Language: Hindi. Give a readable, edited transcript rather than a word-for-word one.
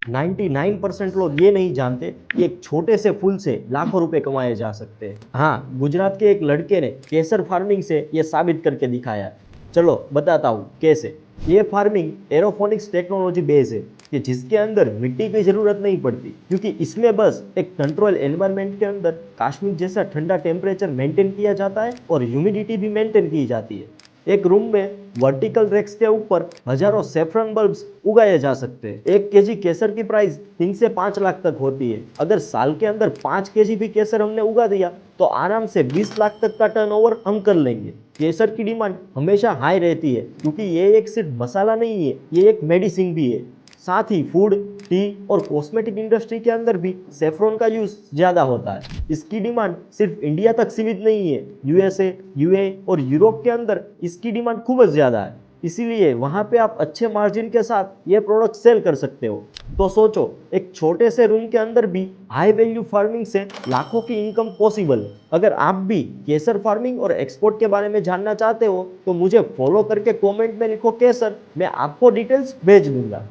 99% लोग ये नहीं जानते कि एक छोटे से फूल से लाखों रुपए कमाए जा सकते हैं। हाँ, गुजरात के एक लड़के ने केसर फार्मिंग से ये साबित करके दिखाया। चलो बताता हूँ कैसे। ये फार्मिंग एरोफोनिक्स टेक्नोलॉजी बेस है कि जिसके अंदर मिट्टी की जरूरत नहीं पड़ती, क्योंकि इसमें बस एक कंट्रोल एनवायरनमेंट के अंदर कश्मीर जैसा ठंडा टेम्परेचर मेंटेन किया जाता है और ह्यूमिडिटी भी मेंटेन की जाती है। एक रूम में वर्टिकल रेक्स के ऊपर हजारों सेफ्रॉन बल्ब्स उगाए जा सकते हैं। 1 केजी केसर की प्राइस 3 से 5 लाख तक होती है। अगर साल के अंदर 5 केजी भी केसर हमने उगा दिया तो आराम से 20 लाख तक का टर्नओवर हम कर लेंगे। केसर की डिमांड हमेशा हाई रहती है क्योंकि ये एक सिर्फ मसाला नहीं है, ये एक मेडिसिन भी है। साथ ही फूड, टी और कॉस्मेटिक इंडस्ट्री के अंदर भी सेफ्रॉन का यूज ज्यादा होता है। इसकी डिमांड सिर्फ इंडिया तक सीमित नहीं है, यूएसए, यूए और यूरोप के अंदर इसकी डिमांड खूब ज्यादा है। इसीलिए वहां पे आप अच्छे मार्जिन के साथ ये प्रोडक्ट सेल कर सकते हो। तो सोचो, एक छोटे से रूम के अंदर भी हाई वैल्यू फार्मिंग से लाखों की इनकम पॉसिबल है। अगर आप भी केसर फार्मिंग और एक्सपोर्ट के बारे में जानना चाहते हो तो मुझे फॉलो करके कमेंट में लिखो केसर, मैं आपको डिटेल्स भेज दूंगा।